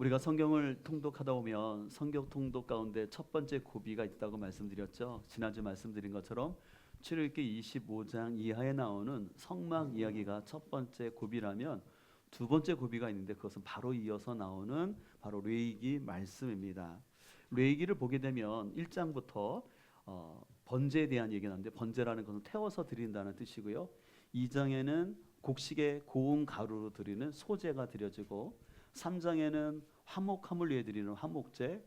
우리가 성경을 통독하다 보면 성경 통독 가운데 첫 번째 고비가 있다고 말씀드렸죠. 지난주 말씀드린 것처럼 출애굽기 25장 이하에 나오는 성막 이야기가 첫 번째 고비라면 두 번째 고비가 있는데 그것은 바로 이어서 나오는 바로 레위기 말씀입니다. 레위기를 보게 되면 1장부터 번제에 대한 얘기가 나오는데 번제라는 것은 태워서 드린다는 뜻이고요. 2장에는 곡식에 고운 가루로 드리는 소제가 드려지고 3장에는 화목함을 위해 드리는 화목제,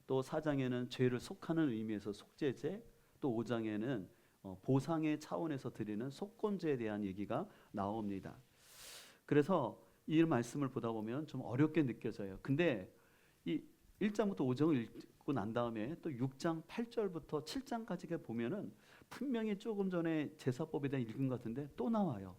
또 4장에는 죄를 속하는 의미에서 속죄제, 또 5장에는 보상의 차원에서 드리는 속건제에 대한 얘기가 나옵니다. 그래서 이 말씀을 보다 보면 좀 어렵게 느껴져요. 근데 이 1장부터 5장을 읽고 난 다음에 또 6장 8절부터 7장까지 보면은 분명히 조금 전에 제사법에 대한 읽은 것 같은데 또 나와요.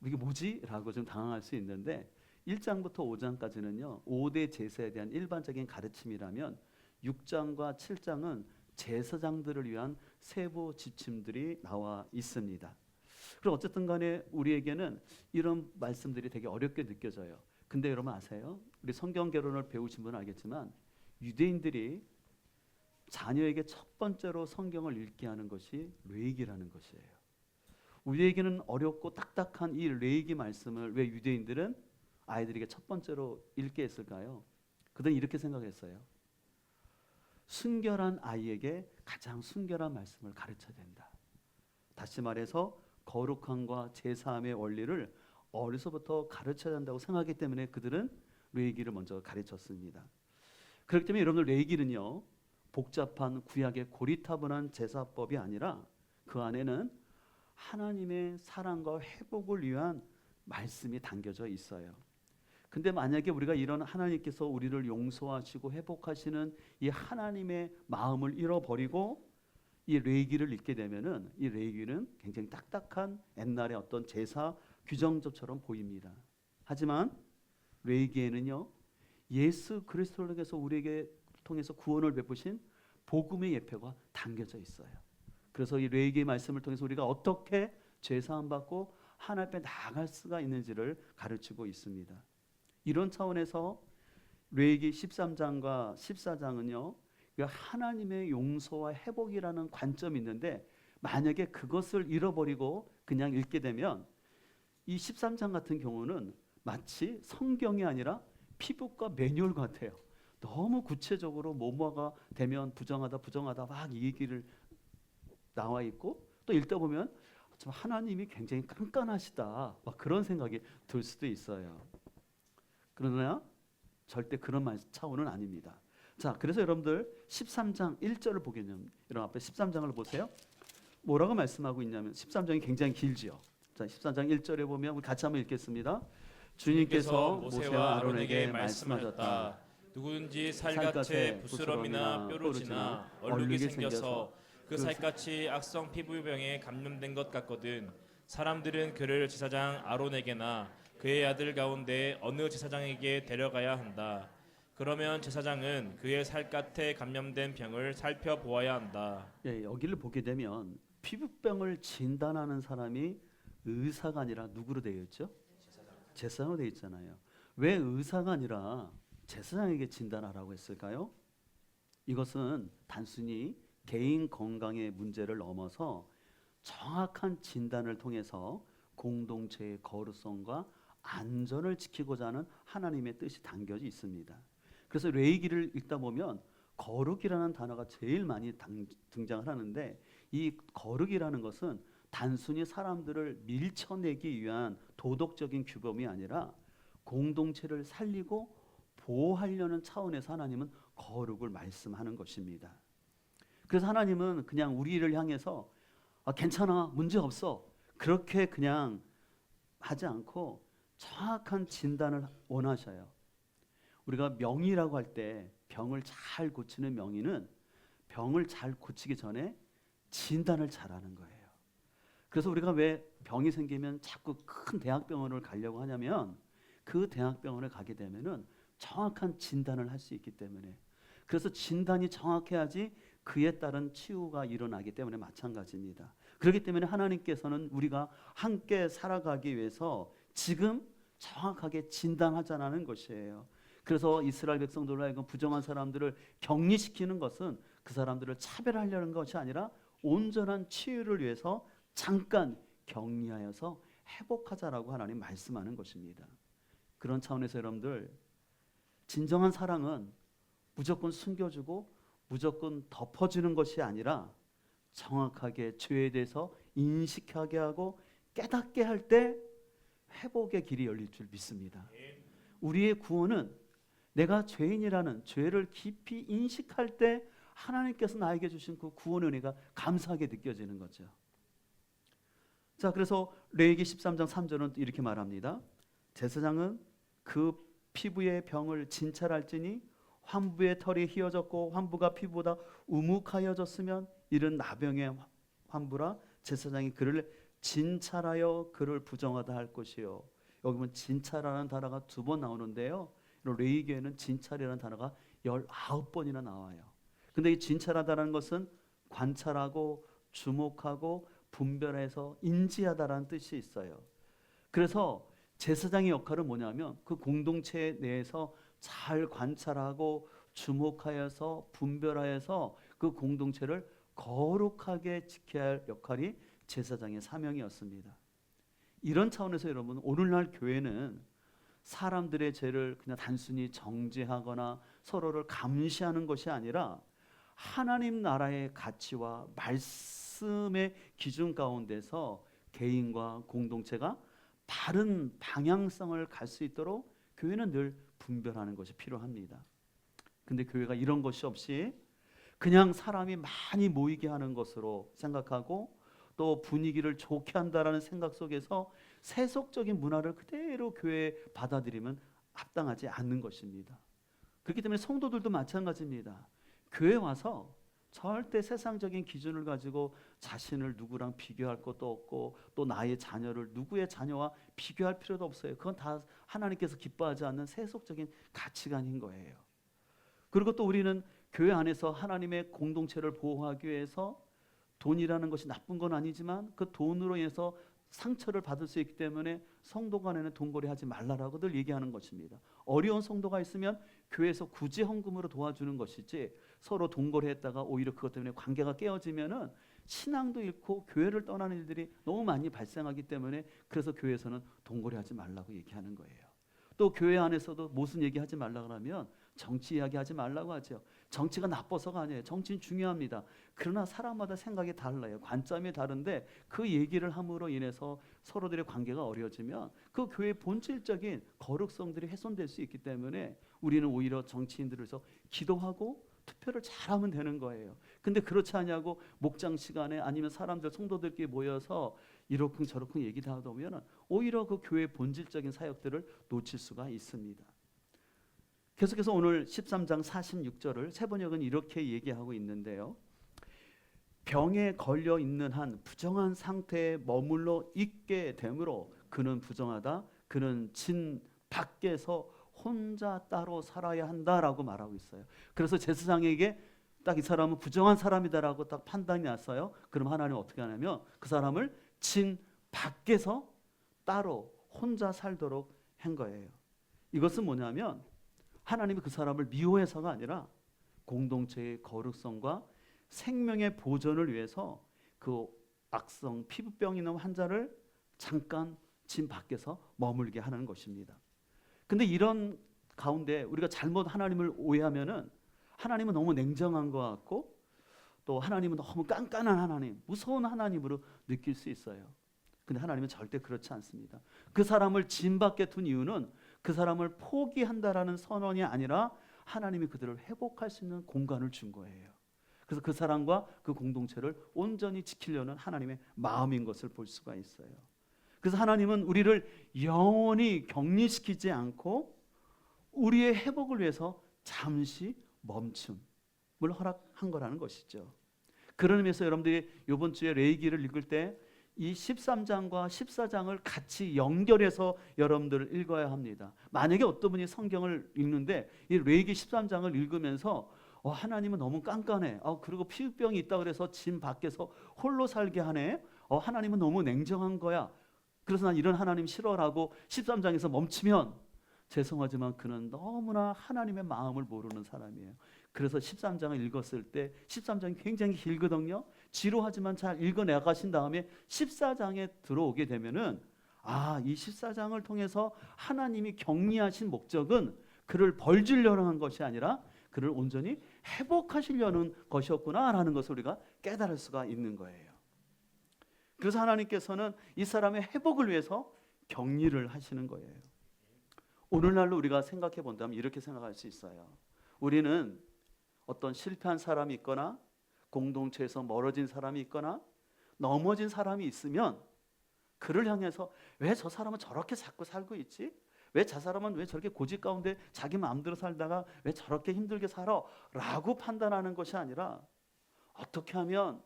이게 뭐지? 라고 좀 당황할 수 있는데 1장부터 5장까지는요 5대 제사에 대한 일반적인 가르침이라면 6장과 7장은 제사장들을 위한 세부 지침들이 나와 있습니다. 그럼 어쨌든 간에 우리에게는 이런 말씀들이 되게 어렵게 느껴져요. 근데 여러분 아세요? 우리 성경 개론을 배우신 분은 알겠지만 유대인들이 자녀에게 첫 번째로 성경을 읽게 하는 것이 레위기라는 것이에요. 우리에게는 어렵고 딱딱한 이 레위기 말씀을 왜 유대인들은 아이들에게 첫 번째로 읽게 했을까요? 그들은 이렇게 생각했어요. 순결한 아이에게 가장 순결한 말씀을 가르쳐야 된다. 다시 말해서 거룩함과 제사함의 원리를 어려서부터 가르쳐야 한다고 생각하기 때문에 그들은 레위기를 먼저 가르쳤습니다. 그렇기 때문에 여러분들 레위기는요 복잡한 구약의 고리타분한 제사법이 아니라 그 안에는 하나님의 사랑과 회복을 위한 말씀이 담겨져 있어요. 근데 만약에 우리가 이런 하나님께서 우리를 용서하시고 회복하시는 이 하나님의 마음을 잃어버리고 이 레위기를 읽게 되면은 이 레위기는 굉장히 딱딱한 옛날의 어떤 제사 규정조처럼 보입니다. 하지만 레위기에는요 예수 그리스도를 통해서 우리에게 통해서 구원을 베푸신 복음의 예표가 담겨져 있어요. 그래서 이 레위기의 말씀을 통해서 우리가 어떻게 죄사함 받고 하나님 앞에 나아갈 수가 있는지를 가르치고 있습니다. 이런 차원에서 레위기 13장과 14장은요 하나님의 용서와 회복이라는 관점이 있는데 만약에 그것을 잃어버리고 그냥 읽게 되면 이 13장 같은 경우는 마치 성경이 아니라 피부과 매뉴얼 같아요. 너무 구체적으로 뭐뭐가 되면 부정하다 막 이 얘기를 나와 있고 또 읽다 보면 좀 하나님이 굉장히 깐깐하시다 막 그런 생각이 들 수도 있어요. 그러나 절대 그런 차원은 아닙니다. 자, 그래서 여러분들 13장 1절을 보게 되면 여러분 앞에 13장을 보세요. 뭐라고 말씀하고 있냐면 13장이 굉장히 길지요. 자, 13장 1절에 보면 우리 같이 한번 읽겠습니다. 주님께서 모세와 아론에게 말씀하셨다. 누구든지 살갗에 부스럼이나 뾰루지나 얼룩이 생겨서 그 살갗이 악성 피부병에 감염된 것 같거든 사람들은 그를 제사장 아론에게나 그의 아들 가운데 어느 제사장에게 데려가야 한다. 그러면 제사장은 그의 살갗에 감염된 병을 살펴보아야 한다. 예, 여기를 보게 되면 피부병을 진단하는 사람이 의사가 아니라 누구로 되어 있죠? 제사장으로 되어 있잖아요. 왜 의사가 아니라 제사장에게 진단하라고 했을까요? 이것은 단순히 개인 건강의 문제를 넘어서 정확한 진단을 통해서 공동체의 거룩성과 안전을 지키고자 하는 하나님의 뜻이 담겨져 있습니다. 그래서 레위기를 읽다 보면 거룩이라는 단어가 제일 많이 등장을 하는데 이 거룩이라는 것은 단순히 사람들을 밀쳐내기 위한 도덕적인 규범이 아니라 공동체를 살리고 보호하려는 차원에서 하나님은 거룩을 말씀하는 것입니다. 그래서 하나님은 그냥 우리를 향해서 괜찮아 문제없어 그렇게 그냥 하지 않고 정확한 진단을 원하셔요. 우리가 명의라고 할 때 병을 잘 고치는 명의는 병을 잘 고치기 전에 진단을 잘하는 거예요. 그래서 우리가 왜 병이 생기면 자꾸 큰 대학병원을 가려고 하냐면 그 대학병원을 가게 되면은 정확한 진단을 할 수 있기 때문에 그래서 진단이 정확해야지 그에 따른 치유가 일어나기 때문에 마찬가지입니다. 그렇기 때문에 하나님께서는 우리가 함께 살아가기 위해서 지금 정확하게 진단하자는 것이에요. 그래서 이스라엘 백성들로 하여금 부정한 사람들을 격리시키는 것은 그 사람들을 차별하려는 것이 아니라 온전한 치유를 위해서 잠깐 격리하여서 회복하자라고 하나님 말씀하는 것입니다. 그런 차원에서 여러분들, 진정한 사랑은 무조건 숨겨주고 무조건 덮어주는 것이 아니라 정확하게 죄에 대해서 인식하게 하고 깨닫게 할 때 회복의 길이 열릴 줄 믿습니다. 우리의 구원은 내가 죄인이라는 죄를 깊이 인식할 때 하나님께서 나에게 주신 그 구원의 은혜가 감사하게 느껴지는 거죠. 자, 그래서 레위기 13장 3절은 이렇게 말합니다. 제사장은 그 피부의 병을 진찰할지니 환부의 털이 휘어졌고 환부가 피부보다 우묵하여졌으면 이른 나병의 환부라 제사장이 그를 진찰하여 그를 부정하다 할 것이요. 여기 보면 진찰하는 단어가 2번 나오는데요. 레위기에는 진찰이라는 단어가 19번이나 나와요. 근데 이 진찰하다라는 것은 관찰하고 주목하고 분별해서 인지하다라는 뜻이 있어요. 그래서 제사장의 역할은 뭐냐면 그 공동체 내에서 잘 관찰하고 주목하여서 분별하여서 그 공동체를 거룩하게 지켜야 할 역할이 제사장의 사명이었습니다. 이런 차원에서 여러분, 오늘날 교회는 사람들의 죄를 그냥 단순히 정죄하거나 서로를 감시하는 것이 아니라 하나님 나라의 가치와 말씀의 기준 가운데서 개인과 공동체가 바른 방향성을 갈 수 있도록 교회는 늘 분별하는 것이 필요합니다. 근데 교회가 이런 것이 없이 그냥 사람이 많이 모이게 하는 것으로 생각하고 또 분위기를 좋게 한다라는 생각 속에서 세속적인 문화를 그대로 교회에 받아들이면 합당하지 않는 것입니다. 그렇기 때문에 성도들도 마찬가지입니다. 교회 와서 절대 세상적인 기준을 가지고 자신을 누구랑 비교할 것도 없고 또 나의 자녀를 누구의 자녀와 비교할 필요도 없어요. 그건 다 하나님께서 기뻐하지 않는 세속적인 가치관인 거예요. 그리고 또 우리는 교회 안에서 하나님의 공동체를 보호하기 위해서 돈이라는 것이 나쁜 건 아니지만 그 돈으로 인해서 상처를 받을 수 있기 때문에 성도 간에는 돈거래하지 말라라고 늘 얘기하는 것입니다. 어려운 성도가 있으면 교회에서 굳이 헌금으로 도와주는 것이지 서로 돈거래했다가 오히려 그것 때문에 관계가 깨어지면은 신앙도 잃고 교회를 떠나는 일들이 너무 많이 발생하기 때문에 그래서 교회에서는 돈거래하지 말라고 얘기하는 거예요. 또 교회 안에서도 무슨 얘기하지 말라고 하면 정치 이야기하지 말라고 하죠. 정치가 나빠서가 아니에요. 정치는 중요합니다. 그러나 사람마다 생각이 달라요. 관점이 다른데 그 얘기를 함으로 인해서 서로들의 관계가 어려워지면 그 교회의 본질적인 거룩성들이 훼손될 수 있기 때문에 우리는 오히려 정치인들을 위해서 기도하고 투표를 잘하면 되는 거예요. 근데 그렇지 않냐고 목장 시간에 아니면 사람들 성도들끼리 모여서 이러쿵 저러쿵 얘기 다 하다 보면 오히려 그 교회의 본질적인 사역들을 놓칠 수가 있습니다. 계속해서 오늘 13장 46절을 세번역은 이렇게 얘기하고 있는데요. 병에 걸려 있는 한 부정한 상태에 머물러 있게 되므로 그는 부정하다. 그는 진 밖에서 혼자 따로 살아야 한다라고 말하고 있어요. 그래서 제사장에게 딱 이 사람은 부정한 사람이다라고 딱 판단이 났어요. 그럼 하나님은 어떻게 하냐면 그 사람을 진 밖에서 따로 혼자 살도록 한 거예요. 이것은 뭐냐면 하나님이 그 사람을 미워해서가 아니라 공동체의 거룩성과 생명의 보존을 위해서 그 악성 피부병 있는 환자를 잠깐 진 밖에서 머물게 하는 것입니다. 근데 이런 가운데 우리가 잘못 하나님을 오해하면은 하나님은 너무 냉정한 것 같고 또 하나님은 너무 깐깐한 하나님, 무서운 하나님으로 느낄 수 있어요. 근데 하나님은 절대 그렇지 않습니다. 그 사람을 진 밖에 둔 이유는 그 사람을 포기한다라는 선언이 아니라 하나님이 그들을 회복할 수 있는 공간을 준 거예요. 그래서 그 사람과 그 공동체를 온전히 지키려는 하나님의 마음인 것을 볼 수가 있어요. 그래서 하나님은 우리를 영원히 격리시키지 않고 우리의 회복을 위해서 잠시 멈춤을 허락한 거라는 것이죠. 그런 의미에서 여러분들이 이번 주에 레위기를 읽을 때 이 13장과 14장을 같이 연결해서 여러분들을 읽어야 합니다. 만약에 어떤 분이 성경을 읽는데 이 레위기 13장을 읽으면서 하나님은 너무 깐깐해. 그리고 피부병이 있다 그래서 진 밖에서 홀로 살게 하네. 하나님은 너무 냉정한 거야. 그래서 난 이런 하나님 싫어라고 13장에서 멈추면 죄송하지만 그는 너무나 하나님의 마음을 모르는 사람이에요. 그래서 13장을 읽었을 때 13장이 굉장히 길거든요. 지루하지만 잘 읽어내가신 다음에 14장에 들어오게 되면은 이 14장을 통해서 하나님이 격리하신 목적은 그를 벌주려는 한 것이 아니라 그를 온전히 회복하시려는 것이었구나라는 것을 우리가 깨달을 수가 있는 거예요. 그래서 하나님께서는 이 사람의 회복을 위해서 격리를 하시는 거예요. 오늘날로 우리가 생각해 본다면 이렇게 생각할 수 있어요. 우리는 어떤 실패한 사람이 있거나 공동체에서 멀어진 사람이 있거나 넘어진 사람이 있으면 그를 향해서 왜 저 사람은 저렇게 자꾸 살고 있지? 왜 저 사람은 왜 저렇게 고집 가운데 자기 마음대로 살다가 왜 저렇게 힘들게 살아? 라고 판단하는 것이 아니라 어떻게 하면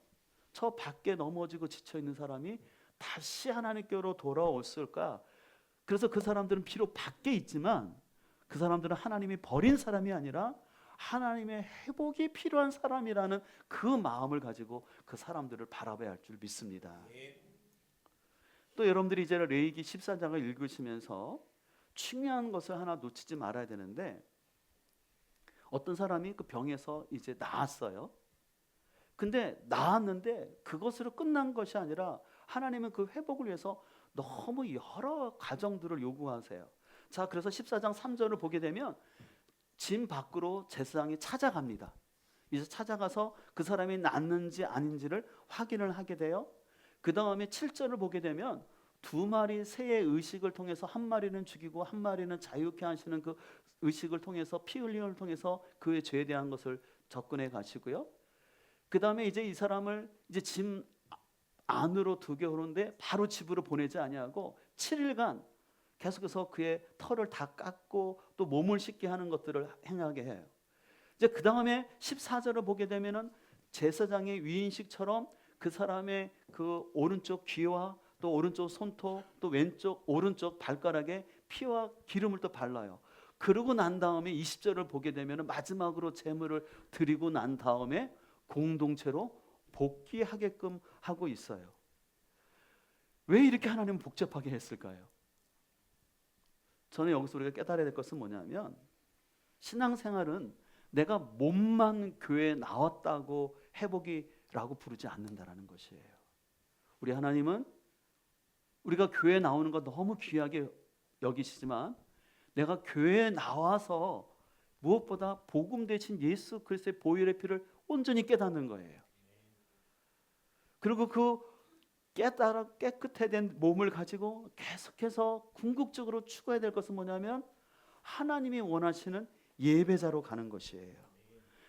저 밖에 넘어지고 지쳐있는 사람이 다시 하나님께로 돌아올까? 그래서 그 사람들은 비록 밖에 있지만 그 사람들은 하나님이 버린 사람이 아니라 하나님의 회복이 필요한 사람이라는 그 마음을 가지고 그 사람들을 바라봐야 할 줄 믿습니다. 또 여러분들이 이제 레위기 14장을 읽으시면서 중요한 것을 하나 놓치지 말아야 되는데, 어떤 사람이 그 병에서 이제 나았어요. 근데 나았는데 그것으로 끝난 것이 아니라 하나님은 그 회복을 위해서 너무 여러 과정들을 요구하세요. 자, 그래서 14장 3절을 보게 되면 진 밖으로 제사장이 찾아갑니다. 이제 찾아가서 그 사람이 낫는지 아닌지를 확인을 하게 돼요. 그 다음에 7절을 보게 되면 2마리 새의 의식을 통해서 한 마리는 죽이고 한 마리는 자유케 하시는 그 의식을 통해서 피 흘림을 통해서 그의 죄에 대한 것을 접근해 가시고요. 그 다음에 이제 이 사람을 이제 집 안으로 두게 오는데 바로 집으로 보내지 아니하고 7일간 계속해서 그의 털을 다 깎고 또 몸을 씻게 하는 것들을 행하게 해요. 이제 그 다음에 14절을 보게 되면은 제사장의 위인식처럼 그 사람의 그 오른쪽 귀와 또 오른쪽 손톱 또 왼쪽 오른쪽 발가락에 피와 기름을 또 발라요. 그러고 난 다음에 20절을 보게 되면은 마지막으로 제물을 드리고 난 다음에 공동체로 복귀하게끔 하고 있어요. 왜 이렇게 하나님은 복잡하게 했을까요? 저는 여기서 우리가 깨달아야 될 것은 뭐냐면, 신앙생활은 내가 몸만 교회에 나왔다고 회복이라고 부르지 않는다라는 것이에요. 우리 하나님은 우리가 교회에 나오는 거 너무 귀하게 여기시지만 내가 교회에 나와서 무엇보다 복음 대신 예수 그리스도의 보혈의 피를 온전히 깨닫는 거예요. 그리고 그 깨달아 깨끗해진 몸을 가지고 계속해서 궁극적으로 추구해야 될 것은 뭐냐면 하나님이 원하시는 예배자로 가는 것이에요.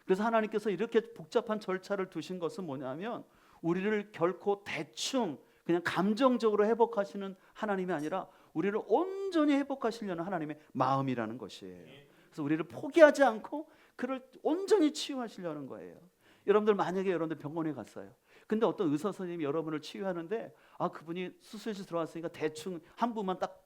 그래서 하나님께서 이렇게 복잡한 절차를 두신 것은 뭐냐면 우리를 결코 대충 그냥 감정적으로 회복하시는 하나님이 아니라 우리를 온전히 회복하시려는 하나님의 마음이라는 것이에요. 그래서 우리를 포기하지 않고 그를 온전히 치유하시려는 거예요. 여러분들 만약에 여러분들 병원에 갔어요. 근데 어떤 의사 선생님이 여러분을 치유하는데 그분이 수술실 들어왔으니까 대충 한 분만 딱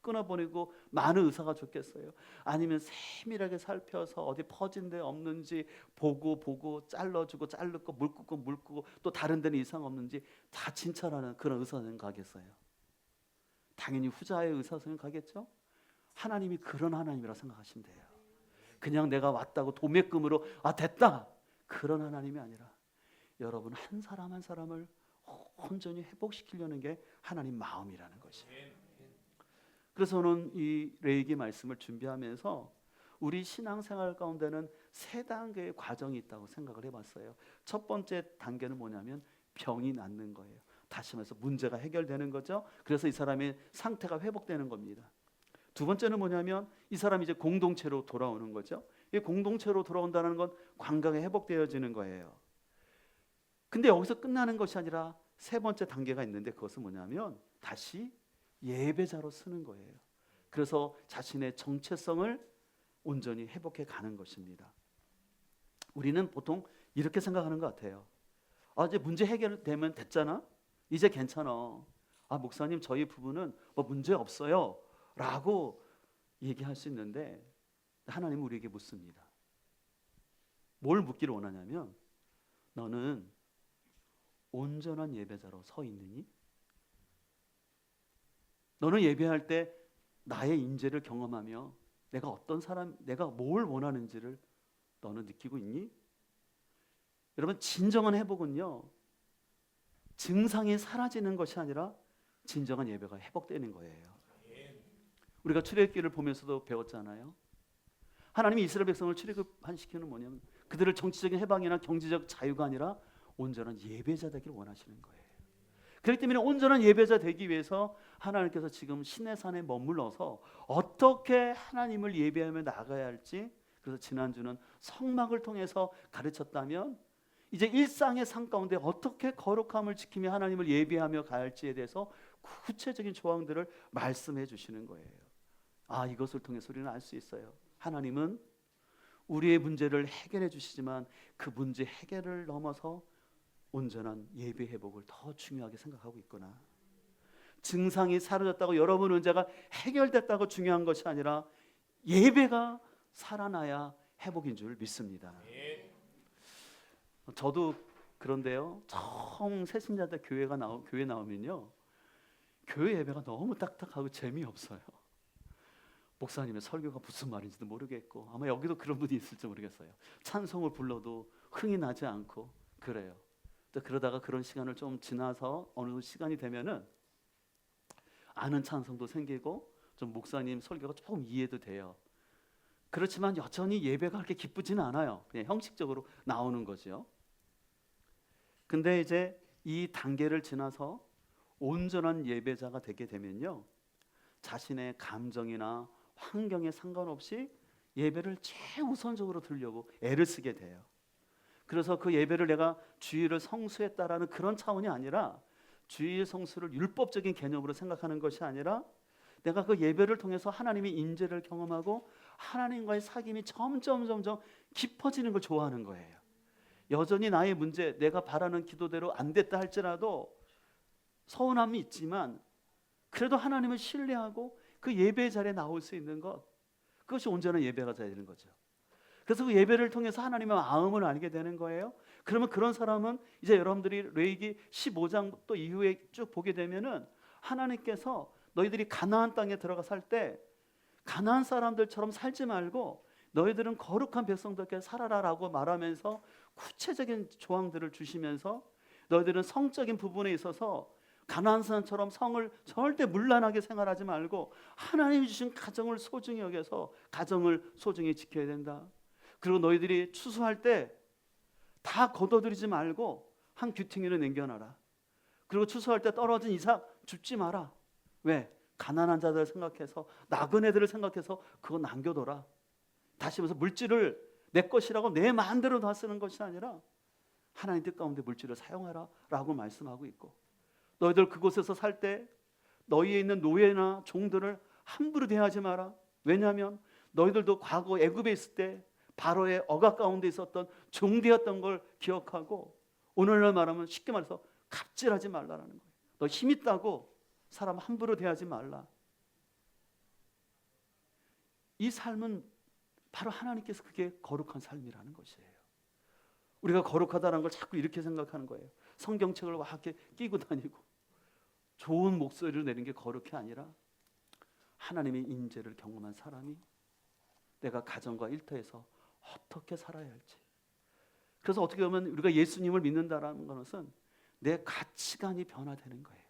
끊어버리고 많은 의사가 좋겠어요? 아니면 세밀하게 살펴서 어디 퍼진 데 없는지 보고 잘라주고 자르고 물고 또 다른 데는 이상 없는지 다 진찰하는 그런 의사 선생님 가겠어요? 당연히 후자의 의사 선생님 가겠죠? 하나님이 그런 하나님이라 생각하시면 돼요. 그냥 내가 왔다고 도매금으로 됐다 그런 하나님이 아니라 여러분 한 사람 한 사람을 온전히 회복시키려는 게 하나님 마음이라는 것이에요. 그래서 저는 이 레위기 말씀을 준비하면서 우리 신앙생활 가운데는 3단계의 과정이 있다고 생각을 해봤어요. 첫 번째 단계는 뭐냐면 병이 낫는 거예요. 다시 말해서 문제가 해결되는 거죠. 그래서 이 사람의 상태가 회복되는 겁니다. 두 번째는 뭐냐면 이 사람이 이제 공동체로 돌아오는 거죠. 이 공동체로 돌아온다는 건 관계가 회복되어지는 거예요. 근데 여기서 끝나는 것이 아니라 3번째 단계가 있는데 그것은 뭐냐면 다시 예배자로 쓰는 거예요. 그래서 자신의 정체성을 온전히 회복해 가는 것입니다. 우리는 보통 이렇게 생각하는 것 같아요. 이제 문제 해결되면 됐잖아. 이제 괜찮아. 목사님 저희 부부는 뭐 문제 없어요 라고 얘기할 수 있는데 하나님은 우리에게 묻습니다. 뭘 묻기를 원하냐면 너는 온전한 예배자로 서 있느니? 너는 예배할 때 나의 임재를 경험하며 내가 어떤 사람, 내가 뭘 원하는지를 너는 느끼고 있니? 여러분, 진정한 회복은요, 증상이 사라지는 것이 아니라 진정한 예배가 회복되는 거예요. 우리가 출애굽기를 보면서도 배웠잖아요. 하나님이 이스라엘 백성을 출애굽시키는 뭐냐면 그들을 정치적인 해방이나 경제적 자유가 아니라 온전한 예배자 되기를 원하시는 거예요. 그렇기 때문에 온전한 예배자 되기 위해서 하나님께서 지금 시내산에 머물러서 어떻게 하나님을 예배하며 나가야 할지, 그래서 지난주는 성막을 통해서 가르쳤다면 이제 일상의 삶 가운데 어떻게 거룩함을 지키며 하나님을 예배하며 가야 할지에 대해서 구체적인 조항들을 말씀해 주시는 거예요. 아, 이것을 통해서 우리는 알 수 있어요. 하나님은 우리의 문제를 해결해 주시지만 그 문제 해결을 넘어서 온전한 예배 회복을 더 중요하게 생각하고 있구나. 증상이 사라졌다고 여러분 문제가 해결됐다고 중요한 것이 아니라 예배가 살아나야 회복인 줄 믿습니다. 저도 그런데요, 처음 새신자 때 교회 나오면요, 교회 예배가 너무 딱딱하고 재미없어요. 목사님의 설교가 무슨 말인지도 모르겠고, 아마 여기도 그런 분이 있을지 모르겠어요. 찬송을 불러도 흥이 나지 않고 그래요. 또 그러다가 그런 시간을 좀 지나서 어느 시간이 되면은 아는 찬송도 생기고 좀 목사님 설교가 조금 이해도 돼요. 그렇지만 여전히 예배가 그렇게 기쁘지는 않아요. 그냥 형식적으로 나오는 거죠. 근데 이제 이 단계를 지나서 온전한 예배자가 되게 되면요, 자신의 감정이나 환경에 상관없이 예배를 최우선적으로 드리려고 애를 쓰게 돼요. 그래서 그 예배를 내가 주일을 성수했다라는 그런 차원이 아니라 주일 성수를 율법적인 개념으로 생각하는 것이 아니라 내가 그 예배를 통해서 하나님의 임재를 경험하고 하나님과의 사귐이 점점 깊어지는 걸 좋아하는 거예요. 여전히 나의 문제, 내가 바라는 기도대로 안 됐다 할지라도 서운함이 있지만 그래도 하나님을 신뢰하고 그 예배 자리에 나올 수 있는 것, 그것이 온전한 예배가 되는 거죠. 그래서 그 예배를 통해서 하나님의 마음을 알게 되는 거예요. 그러면 그런 사람은 이제 여러분들이 레위기 15장 또 이후에 쭉 보게 되면은 하나님께서 너희들이 가나안 땅에 들어가 살 때 가나안 사람들처럼 살지 말고 너희들은 거룩한 백성들께 살아라라고 말하면서 구체적인 조항들을 주시면서 너희들은 성적인 부분에 있어서 가나안 사람처럼 성을 절대 문란하게 생활하지 말고 하나님이 주신 가정을 소중히 여겨서 가정을 소중히 지켜야 된다. 그리고 너희들이 추수할 때 다 거둬들이지 말고 한 귀퉁이를 남겨놔라. 그리고 추수할 때 떨어진 이삭 줍지 마라. 왜? 가난한 자들을 생각해서, 나그네들을 생각해서 그거 남겨둬라. 다시 말해서 물질을 내 것이라고 내 마음대로 다 쓰는 것이 아니라 하나님 뜻 가운데 물질을 사용하라 라고 말씀하고 있고, 너희들 그곳에서 살 때 너희에 있는 노예나 종들을 함부로 대하지 마라. 왜냐하면 너희들도 과거 애굽에 있을 때 바로의 억압 가운데 있었던 종되었던 걸 기억하고, 오늘날 말하면 쉽게 말해서 갑질하지 말라라는 거예요. 너 힘 있다고 사람 함부로 대하지 말라. 이 삶은 바로 하나님께서 그게 거룩한 삶이라는 것이에요. 우리가 거룩하다는 걸 자꾸 이렇게 생각하는 거예요. 성경책을 와 이렇게 끼고 다니고 좋은 목소리를 내는 게 거룩이 아니라 하나님의 임재를 경험한 사람이 내가 가정과 일터에서 어떻게 살아야 할지. 그래서 어떻게 보면 우리가 예수님을 믿는다라는 것은 내 가치관이 변화되는 거예요.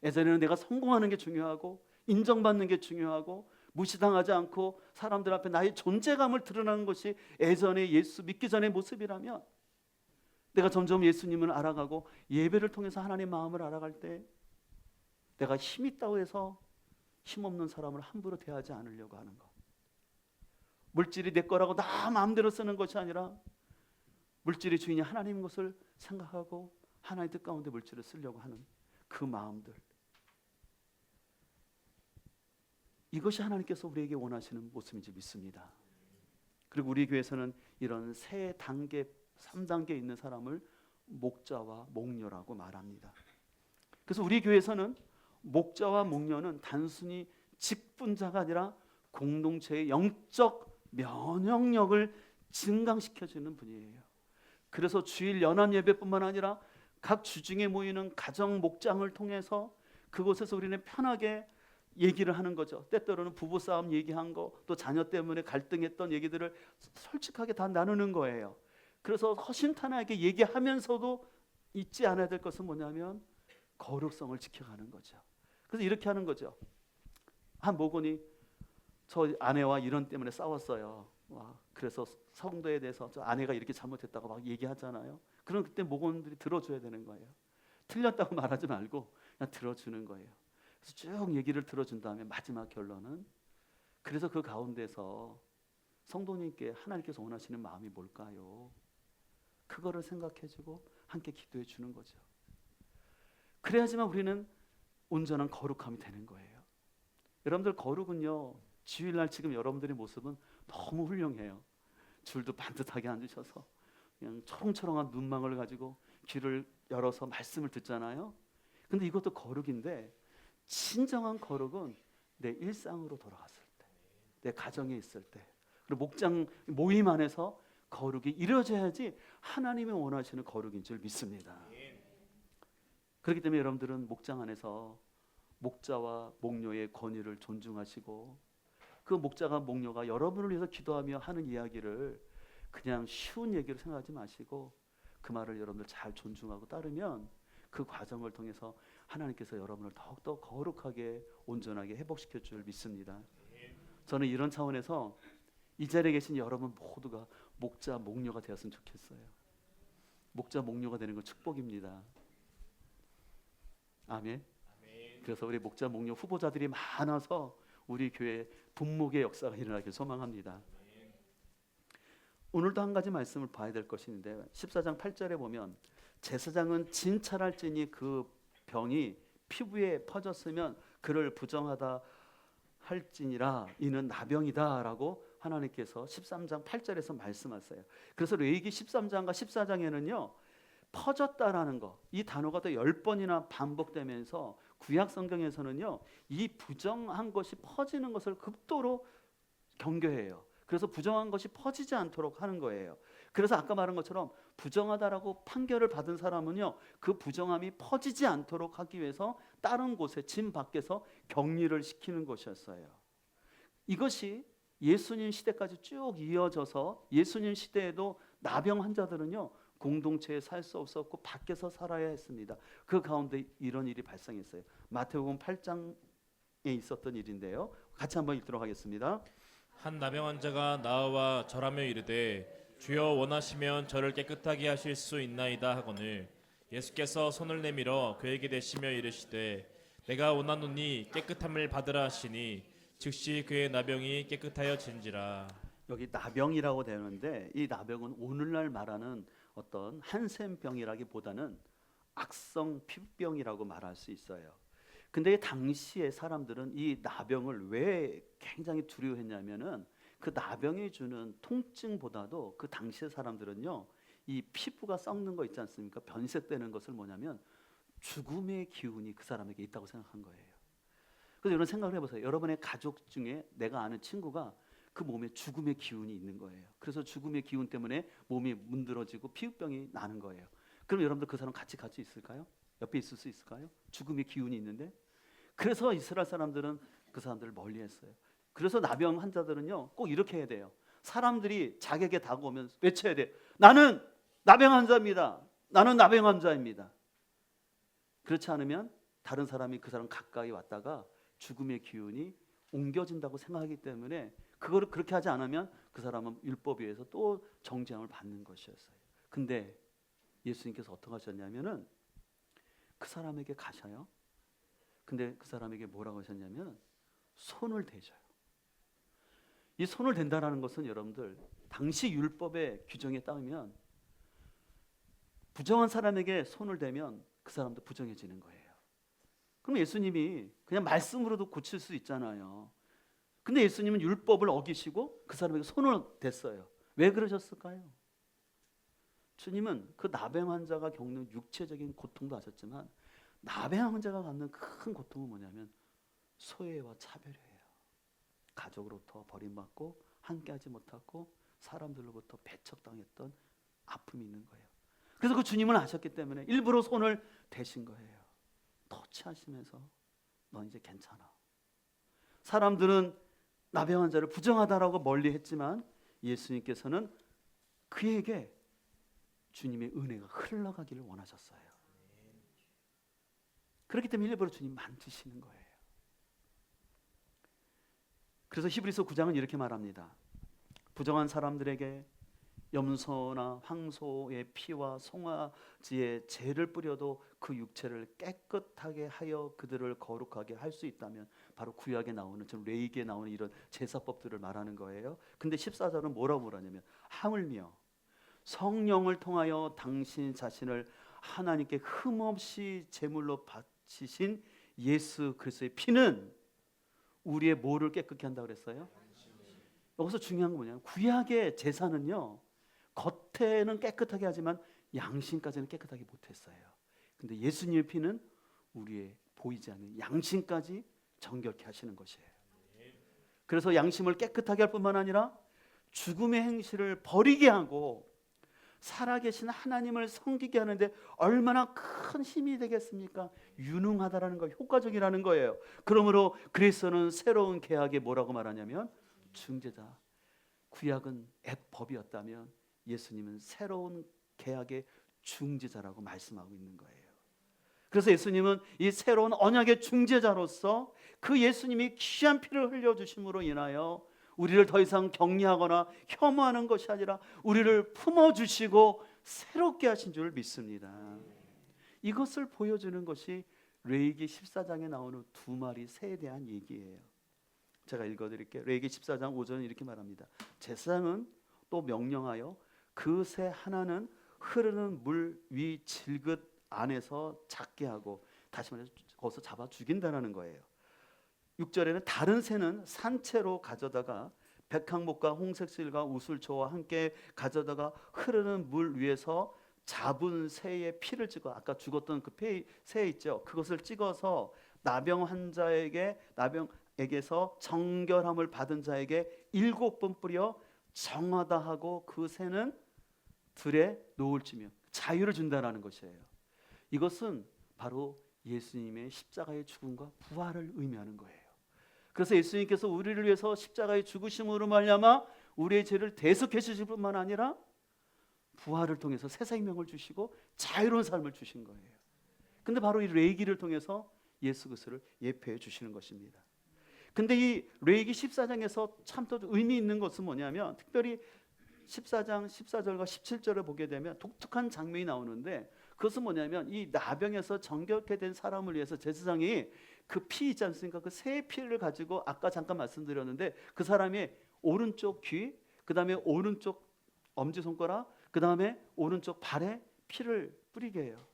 예전에는 내가 성공하는 게 중요하고 인정받는 게 중요하고 무시당하지 않고 사람들 앞에 나의 존재감을 드러내는 것이 예전에 예수 믿기 전의 모습이라면, 내가 점점 예수님을 알아가고 예배를 통해서 하나님의 마음을 알아갈 때 내가 힘 있다고 해서 힘없는 사람을 함부로 대하지 않으려고 하는 것, 물질이 내 거라고 나 마음대로 쓰는 것이 아니라 물질의 주인이 하나님인 것을 생각하고 하나님의 뜻 가운데 물질을 쓰려고 하는 그 마음들, 이것이 하나님께서 우리에게 원하시는 모습인지 믿습니다. 그리고 우리 교회에서는 이런 세 단계, 3단계에 있는 사람을 목자와 목녀라고 말합니다. 그래서 우리 교회에서는 목자와 목녀는 단순히 직분자가 아니라 공동체의 영적 면역력을 증강시켜주는 분이에요. 그래서 주일 연합 예배뿐만 아니라 각 주중에 모이는 가정 목장을 통해서 그곳에서 우리는 편하게 얘기를 하는 거죠. 때때로는 부부싸움 얘기한 거, 또 자녀 때문에 갈등했던 얘기들을 솔직하게 다 나누는 거예요. 그래서 허심탄회하게 얘기하면서도 잊지 않아야 될 것은 뭐냐면 거룩성을 지켜가는 거죠. 그래서 이렇게 하는 거죠. 한 목원이 저 아내와 이런 때문에 싸웠어요. 그래서 성도에 대해서 저 아내가 이렇게 잘못했다고 막 얘기하잖아요. 그럼 그때 목원들이 들어줘야 되는 거예요. 틀렸다고 말하지 말고 그냥 들어주는 거예요. 그래서 쭉 얘기를 들어준 다음에 마지막 결론은, 그래서 그 가운데서 성도님께 하나님께서 원하시는 마음이 뭘까요? 그거를 생각해주고 함께 기도해 주는 거죠. 그래야지만 우리는 온전한 거룩함이 되는 거예요. 여러분들 거룩은요, 주일날 지금 여러분들의 모습은 너무 훌륭해요. 줄도 반듯하게 앉으셔서 그냥 초롱초롱한 눈망울을 가지고 귀를 열어서 말씀을 듣잖아요. 근데 이것도 거룩인데, 진정한 거룩은 내 일상으로 돌아갔을 때, 내 가정에 있을 때, 그리고 목장 모임 안에서 거룩이 이루어져야지 하나님이 원하시는 거룩인 줄 믿습니다. 그렇기 때문에 여러분들은 목장 안에서 목자와 목녀의 권위를 존중하시고, 그 목자가 목녀가 여러분을 위해서 기도하며 하는 이야기를 그냥 쉬운 얘기로 생각하지 마시고 그 말을 여러분들 잘 존중하고 따르면 그 과정을 통해서 하나님께서 여러분을 더욱더 거룩하게 온전하게 회복시켜 줄 믿습니다. 저는 이런 차원에서 이 자리에 계신 여러분 모두가 목자 목녀가 되었으면 좋겠어요. 목자 목녀가 되는 건 축복입니다. 아멘. 그래서 우리 목자 목녀 후보자들이 많아서 우리 교회 분목의 역사가 일어나길 소망합니다. 오늘도 한 가지 말씀을 봐야 될 것이 있는데 14장 8절에 보면 제사장은 진찰할지니 그 병이 피부에 퍼졌으면 그를 부정하다 할지니라 이는 나병이다 라고 하나님께서 13장 8절에서 말씀하세요. 그래서 레위기 13장과 14장에는요 퍼졌다라는 거, 이 단어가 또 10번이나 반복되면서 구약 성경에서는요 이 부정한 것이 퍼지는 것을 극도로 경계해요. 그래서 부정한 것이 퍼지지 않도록 하는 거예요. 그래서 아까 말한 것처럼 부정하다라고 판결을 받은 사람은요 그 부정함이 퍼지지 않도록 하기 위해서 다른 곳에 진 밖에서 격리를 시키는 것이었어요. 이것이 예수님 시대까지 쭉 이어져서 예수님 시대에도 나병 환자들은요 공동체에 살 수 없었고 밖에서 살아야 했습니다. 그 가운데 이런 일이 발생했어요. 마태복음 8장에 있었던 일인데요. 같이 한번 읽도록 하겠습니다. 한 나병 환자가 나와 절하며 이르되 주여 원하시면 저를 깨끗하게 하실 수 있나이다 하거늘 예수께서 손을 내밀어 그에게 대시며 이르시되 내가 원하노니 깨끗함을 받으라 하시니 즉시 그의 나병이 깨끗하여진지라. 여기 나병이라고 되는데 이 나병은 오늘날 말하는 어떤 한센병이라기보다는 악성 피부병이라고 말할 수 있어요. 근데 당시의 사람들은 이 나병을 왜 굉장히 두려워했냐면은 그 나병이 주는 통증보다도 그 당시의 사람들은요 이 피부가 썩는 거 있지 않습니까? 변색되는 것을 뭐냐면 죽음의 기운이 그 사람에게 있다고 생각한 거예요. 그래서 이런 생각을 해보세요. 여러분의 가족 중에 내가 아는 친구가 그 몸에 죽음의 기운이 있는 거예요. 그래서 죽음의 기운 때문에 몸이 문드러지고 피부병이 나는 거예요. 그럼 여러분들 그 사람 같이 있을까요? 옆에 있을 수 있을까요? 죽음의 기운이 있는데. 그래서 이스라엘 사람들은 그 사람들을 멀리했어요. 그래서 나병 환자들은요 꼭 이렇게 해야 돼요. 사람들이 자기에게 다가오면 외쳐야 돼. 나는 나병 환자입니다. 나는 나병 환자입니다. 그렇지 않으면 다른 사람이 그 사람 가까이 왔다가 죽음의 기운이 옮겨진다고 생각하기 때문에 그거를 그렇게 하지 않으면 그 사람은 율법에 의해서 또 정죄함을 받는 것이었어요. 근데 예수님께서 어떻게 하셨냐면은 그 사람에게 가셔요. 근데 그 사람에게 뭐라고 하셨냐면 손을 대셔요. 이 손을 댄다라는 것은 여러분들 당시 율법의 규정에 따르면 부정한 사람에게 손을 대면 그 사람도 부정해지는 거예요. 그럼 예수님이 그냥 말씀으로도 고칠 수 있잖아요. 근데 예수님은 율법을 어기시고 그 사람에게 손을 댔어요. 왜 그러셨을까요? 주님은 그 나병 환자가 겪는 육체적인 고통도 아셨지만 나병 환자가 갖는 큰 고통은 뭐냐면 소외와 차별이에요. 가족으로부터 버림받고 함께하지 못하고 사람들로부터 배척당했던 아픔이 있는 거예요. 그래서 그 주님을 아셨기 때문에 일부러 손을 대신 거예요. 터치하시면서 넌 이제 괜찮아. 사람들은 나병 환자를 부정하다라고 멀리했지만 예수님께서는 그에게 주님의 은혜가 흘러가기를 원하셨어요. 그렇기 때문에 일부러 주님 만지시는 거예요. 그래서 히브리서 9장은 이렇게 말합니다. 부정한 사람들에게 염소나 황소의 피와 송아지의 재를 뿌려도 그 육체를 깨끗하게 하여 그들을 거룩하게 할 수 있다면, 바로 구약에 나오는, 좀 레위기에 나오는 이런 제사법들을 말하는 거예요. 근데 14절은 뭐라고 말하냐면, 하물며 성령을 통하여 당신 자신을 하나님께 흠없이 제물로 바치신 예수 그리스도의 피는 우리의 뭐를 깨끗게 한다고 그랬어요? 여기서 중요한 건 뭐냐면, 구약의 제사는요, 겉에는 깨끗하게 하지만 양심까지는 깨끗하게 못했어요. 근데 예수님의 피는 우리의 보이지 않는 양심까지 정결케 하시는 것이에요. 그래서 양심을 깨끗하게 할 뿐만 아니라 죽음의 행실을 버리게 하고 살아계신 하나님을 섬기게 하는데 얼마나 큰 힘이 되겠습니까? 유능하다라는 거, 효과적이라는 거예요. 그러므로 그리스도는 새로운 계약에 뭐라고 말하냐면 중재자. 구약은 법이었다면 예수님은 새로운 계약의 중재자라고 말씀하고 있는 거예요. 그래서 예수님은 이 새로운 언약의 중재자로서 그 예수님이 귀한 피를 흘려주심으로 인하여 우리를 더 이상 격리하거나 혐오하는 것이 아니라 우리를 품어주시고 새롭게 하신 줄 믿습니다. 이것을 보여주는 것이 레위기 14장에 나오는 두 마리 새에 대한 얘기예요. 제가 읽어드릴게요. 레위기 14장 5절은 이렇게 말합니다. 제사장은 또 명령하여 그 새 하나는 흐르는 물 위 질긋 안에서 작게 하고, 다시 말해서 거기서 잡아 죽인다는 거예요. 6절에는 다른 새는 산채로 가져다가 백항목과 홍색실과 우슬초와 함께 가져다가 흐르는 물 위에서 잡은 새의 피를 찍어, 아까 죽었던 그 새 있죠, 그것을 찍어서 나병 환자에게서 정결함을 받은 자에게 7번 뿌려 정하다 하고 그 새는 들에 놓을지며 자유를 준다라는 것이에요. 이것은 바로 예수님의 십자가의 죽음과 부활을 의미하는 거예요. 그래서 예수님께서 우리를 위해서 십자가의 죽으심으로 말미암아 우리의 죄를 대속해 주실 뿐만 아니라 부활을 통해서 새 생명을 주시고 자유로운 삶을 주신 거예요. 근데 바로 이 레위기를 통해서 예수 그리스도를 예표해 주시는 것입니다. 근데 이 레위기 14장에서 참 또 의미 있는 것은 뭐냐면, 특별히 14장 14절과 17절을 보게 되면 독특한 장면이 나오는데, 그것은 뭐냐면 이 나병에서 정결케 된 사람을 위해서 제사장이 그 피 있지 않습니까? 그 새 피를 가지고 아까 잠깐 말씀드렸는데 그 사람의 오른쪽 귀, 그 다음에 오른쪽 엄지손가락, 그 다음에 오른쪽 발에 피를 뿌리게 해요.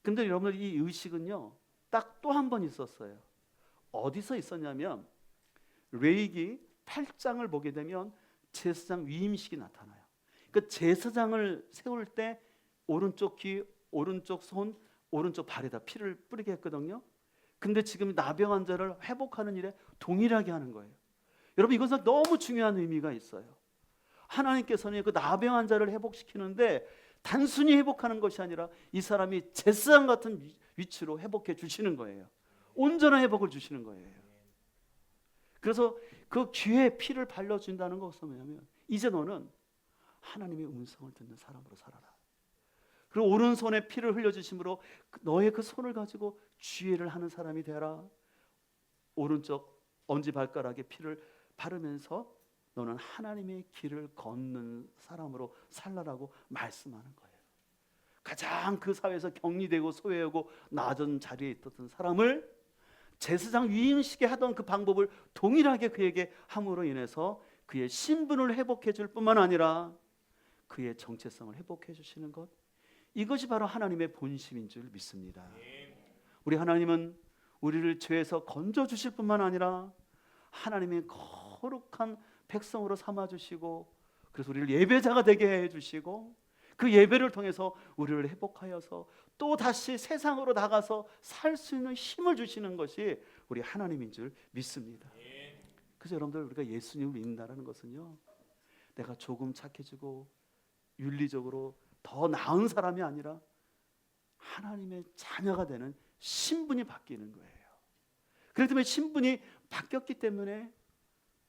근데 여러분들 이 의식은요 딱 또 한 번 있었어요. 어디서 있었냐면 레위기 8장을 보게 되면 제사장 위임식이 나타나요. 그 제사장을 세울 때 오른쪽 귀, 오른쪽 손, 오른쪽 발에다 피를 뿌리게 했거든요. 근데 지금 나병 환자를 회복하는 일에 동일하게 하는 거예요. 여러분, 이것은 너무 중요한 의미가 있어요. 하나님께서는 그 나병 환자를 회복시키는데 단순히 회복하는 것이 아니라 이 사람이 제사장 같은 위치로 회복해 주시는 거예요. 온전한 회복을 주시는 거예요. 그래서 그 귀에 피를 발라준다는 것은 뭐냐면, 이제 너는 하나님의 음성을 듣는 사람으로 살아라. 그리고 오른손에 피를 흘려주심으로 너의 그 손을 가지고 주의를 하는 사람이 되라. 오른쪽 엄지발가락에 피를 바르면서 너는 하나님의 길을 걷는 사람으로 살라라고 말씀하는 거예요. 가장 그 사회에서 격리되고 소외하고 낮은 자리에 있었던 사람을 제사장 위임식에 하던 그 방법을 동일하게 그에게 함으로 인해서 그의 신분을 회복해 줄 뿐만 아니라 그의 정체성을 회복해 주시는 것, 이것이 바로 하나님의 본심인 줄 믿습니다. 우리 하나님은 우리를 죄에서 건져 주실 뿐만 아니라 하나님의 거룩한 백성으로 삼아 주시고, 그래서 우리를 예배자가 되게 해 주시고, 그 예배를 통해서 우리를 회복하여서 또 다시 세상으로 나가서 살 수 있는 힘을 주시는 것이 우리 하나님인 줄 믿습니다. 그래서 여러분들, 우리가 예수님을 믿는다는 것은요, 내가 조금 착해지고 윤리적으로 더 나은 사람이 아니라 하나님의 자녀가 되는 신분이 바뀌는 거예요. 그렇기 때문에 신분이 바뀌었기 때문에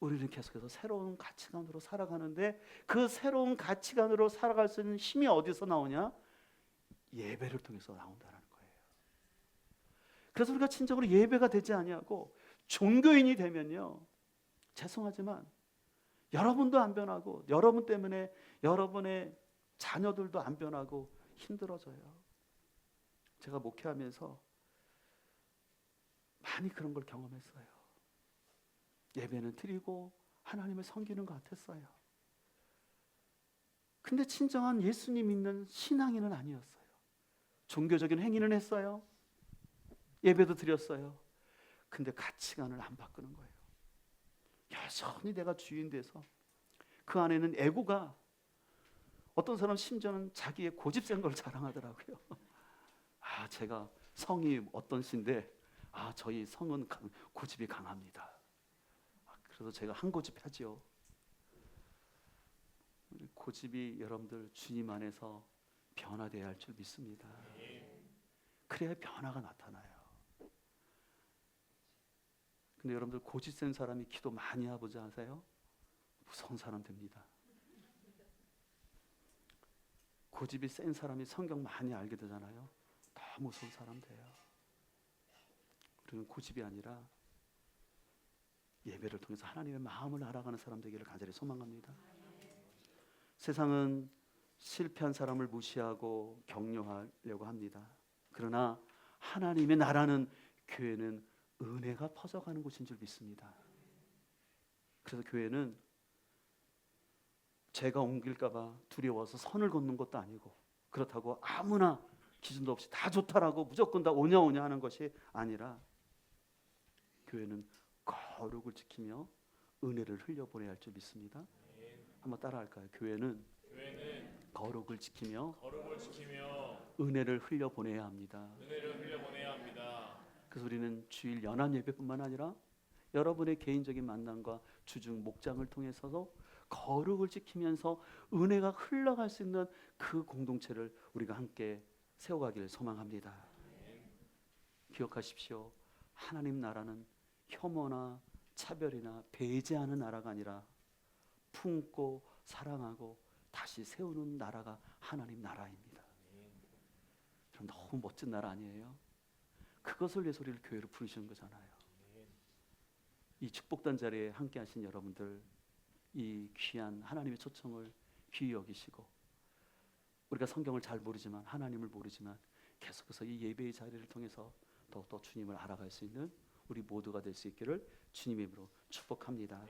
우리는 계속해서 새로운 가치관으로 살아가는데, 그 새로운 가치관으로 살아갈 수 있는 힘이 어디서 나오냐? 예배를 통해서 나온다는 거예요. 그래서 우리가 진정으로 예배가 되지 아니하고 종교인이 되면요, 죄송하지만 여러분도 안 변하고 여러분 때문에 여러분의 자녀들도 안 변하고 힘들어져요. 제가 목회하면서 많이 그런 걸 경험했어요. 예배는 드리고 하나님을 섬기는 것 같았어요. 근데 진정한 예수님 믿는 신앙인은 아니었어요. 종교적인 행위는 했어요. 예배도 드렸어요. 근데 가치관을 안 바꾸는 거예요. 여전히 내가 주인 돼서 그 안에는 에고가, 어떤 사람 심지어는 자기의 고집센 걸 자랑하더라고요. 아, 제가 성이 어떤 신데, 아, 저희 성은 고집이 강합니다. 그래서 제가 한 고집하지요. 고집이 여러분들 주님 안에서 변화되어야 할 줄 믿습니다. 그래야 변화가 나타나요. 근데 여러분들 고집 센 사람이 기도 많이 해보지 아세요? 무서운 사람 됩니다. 고집이 센 사람이 성경 많이 알게 되잖아요. 더 무서운 사람 돼요. 우리는 고집이 아니라 예배를 통해서 하나님의 마음을 알아가는 사람 되기를 간절히 소망합니다. 세상은 실패한 사람을 무시하고 격려하려고 합니다. 그러나 하나님의 나라는, 교회는 은혜가 퍼져가는 곳인 줄 믿습니다. 그래서 교회는 죄가 옮길까 봐 두려워서 선을 걷는 것도 아니고, 그렇다고 아무나 기준도 없이 다 좋다라고 무조건 다 오냐 오냐 하는 것이 아니라, 교회는 거룩을 지키며 은혜를 흘려보내야 할 줄 믿습니다. 한번 따라할까요? 교회는 거룩을 지키며 은혜를 흘려보내야 합니다. 그래서 우리는 주일 연합 예배뿐만 아니라 여러분의 개인적인 만남과 주중 목장을 통해서도 거룩을 지키면서 은혜가 흘러갈 수 있는 그 공동체를 우리가 함께 세워가기를 소망합니다. 기억하십시오. 하나님 나라는 혐오나 차별이나 배제하는 나라가 아니라 품고 사랑하고 다시 세우는 나라가 하나님 나라입니다. 너무 멋진 나라 아니에요? 그것을 위해서 우리를 교회로 부르시는 거잖아요. 이 축복단 자리에 함께 하신 여러분들, 이 귀한 하나님의 초청을 귀히 여기시고, 우리가 성경을 잘 모르지만, 하나님을 모르지만 계속해서 이 예배의 자리를 통해서 더욱더 주님을 알아갈 수 있는 우리 모두가 될 수 있기를 주님의 이름으로 축복합니다.